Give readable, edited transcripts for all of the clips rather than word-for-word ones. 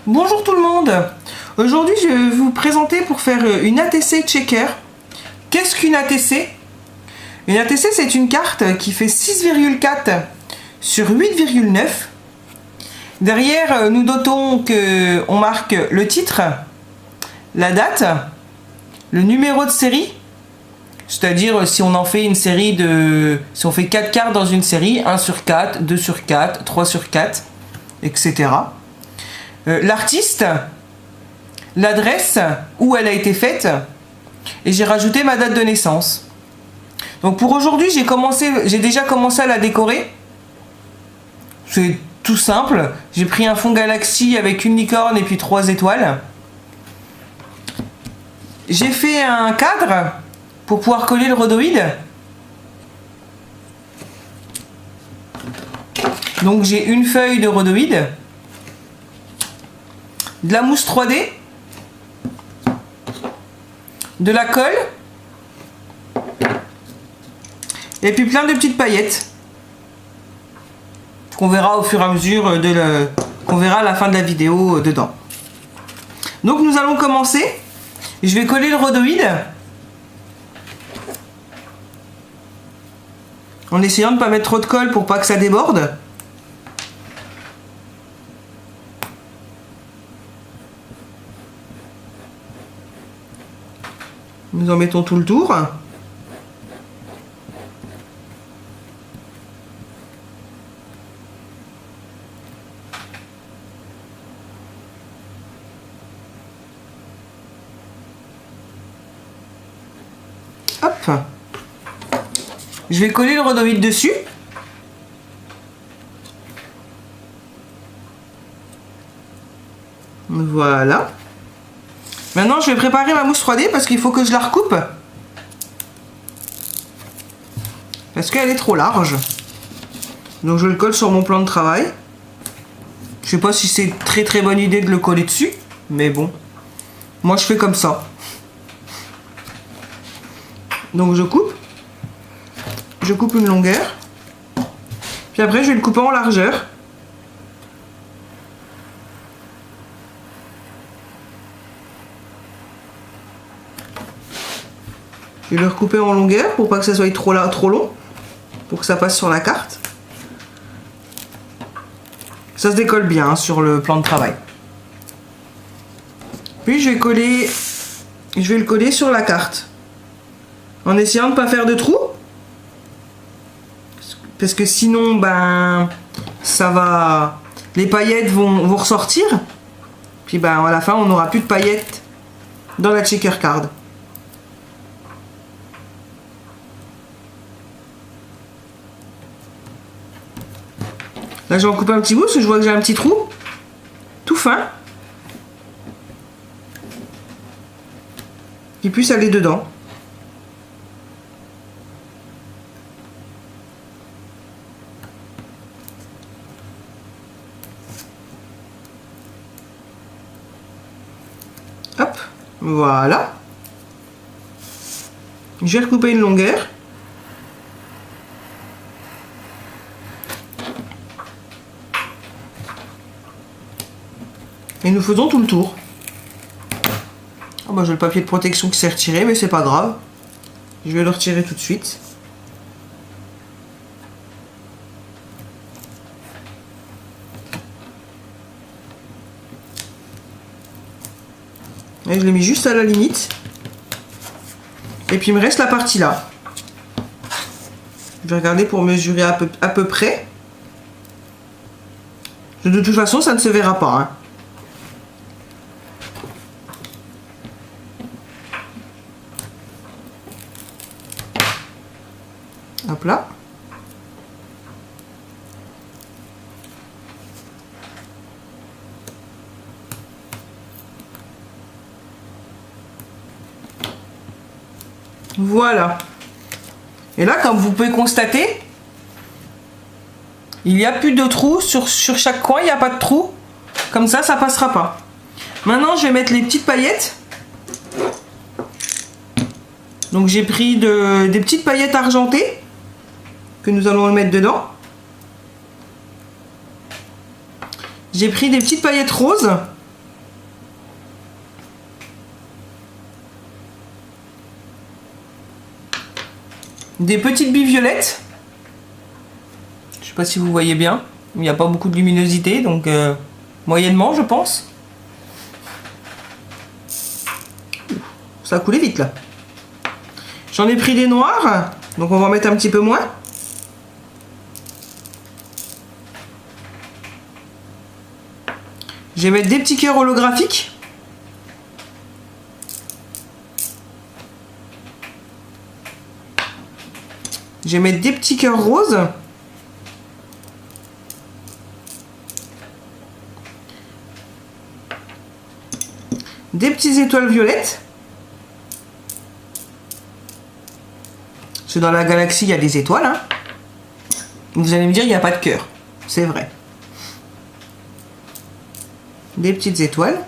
Bonjour tout le monde. Aujourd'hui je vais vous présenter pour faire une ATC checker. Qu'est-ce qu'une ATC? Une ATC c'est une carte qui fait 6,4 sur 8,9. Derrière nous notons qu'on marque le titre, la date, le numéro de série. C'est-à-dire si on en fait une série de... Si on fait 4 cartes dans une série, 1 sur 4, 2 sur 4, 3 sur 4, etc. L'artiste, l'adresse où elle a été faite, et j'ai rajouté ma date de naissance. Donc pour aujourd'hui, j'ai déjà commencé à la décorer. C'est tout simple. J'ai pris un fond galaxie avec une licorne et puis 3 étoiles. J'ai fait un cadre pour pouvoir coller le rhodoïde. Donc j'ai une feuille de rhodoïde, de la mousse 3D, de la colle, et puis plein de petites paillettes qu'on verra au fur et à mesure qu'on verra à la fin de la vidéo dedans. Donc nous allons commencer. Je vais coller le rhodoïde en essayant de ne pas mettre trop de colle pour pas que ça déborde. Nous en mettons tout le tour. Hop. Je vais coller le rhodoïde dessus. Voilà. Maintenant, je vais préparer ma mousse 3D parce qu'il faut que je la recoupe. Parce qu'elle est trop large. Donc, je le colle sur mon plan de travail. Je sais pas si c'est très bonne idée de le coller dessus. Mais bon. Moi, je fais comme ça. Donc, je coupe. Je coupe une longueur. Puis après, je vais le couper en largeur. Je vais le recouper en longueur pour pas que ça soit trop long, pour que ça passe sur la carte. Ça se décolle bien hein, sur le plan de travail. Puis je vais le coller sur la carte en essayant de ne pas faire de trous parce que sinon les paillettes vont ressortir. Puis à la fin on n'aura plus de paillettes dans la checker card. Là, je vais en couper un petit bout parce que je vois que j'ai un petit trou tout fin qui puisse aller dedans. Hop, voilà. Je vais recouper une longueur. Et nous faisons tout le tour. Oh j'ai le papier de protection qui s'est retiré, mais c'est pas grave. Je vais le retirer tout de suite. Et je l'ai mis juste à la limite. Et puis il me reste la partie là. Je vais regarder pour mesurer à peu près. De toute façon, ça ne se verra pas. Hein. Hop là. Voilà. Et là, comme vous pouvez constater, il n'y a plus de trous sur chaque coin, il n'y a pas de trou. Comme ça passera pas. Maintenant, je vais mettre les petites paillettes. Donc j'ai pris des petites paillettes argentées que nous allons mettre dedans. J'ai pris des petites paillettes roses des petites billes violettes. Je sais pas si vous voyez bien. Il n'y a pas beaucoup de luminosité, donc moyennement, je pense. Ça a coulé vite là. J'en ai pris des noirs, donc on va en mettre un petit peu moins. Je vais mettre des petits cœurs holographiques. Je vais mettre des petits cœurs roses. Des petites étoiles violettes. Parce que dans la galaxie, il y a des étoiles. Hein. Vous allez me dire, il n'y a pas de cœur. C'est vrai. Des petites étoiles.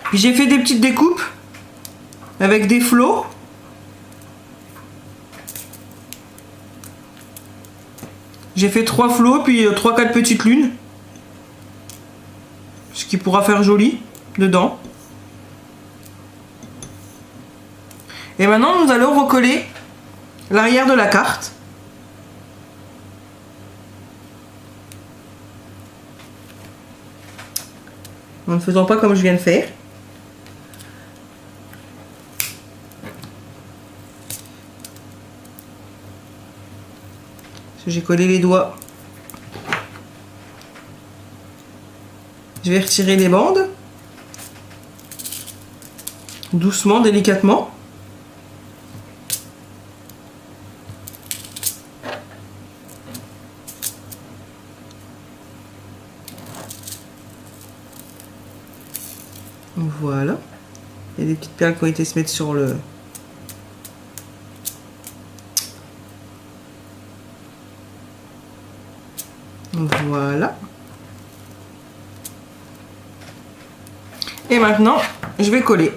Puis j'ai fait des petites découpes avec des flots. J'ai fait 3 flots, puis 3-4 petites lunes. Ce qui pourra faire joli dedans. Et maintenant, nous allons recoller l'arrière de la carte. En ne faisant pas comme je viens de faire. J'ai collé les doigts. Je vais retirer les bandes. Doucement, délicatement. Voilà. Il y a des petites perles qui ont été se mettre sur le... Voilà. Et maintenant, je vais coller.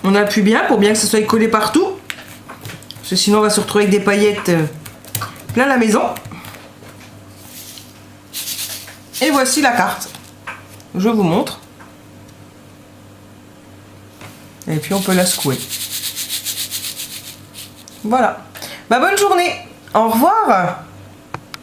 On appuie bien pour bien que ce soit collé partout. Parce que sinon on va se retrouver avec des paillettes plein la maison. Et voici la carte. Je vous montre. Et puis on peut la secouer. Voilà. Bah, bonne journée. Au revoir.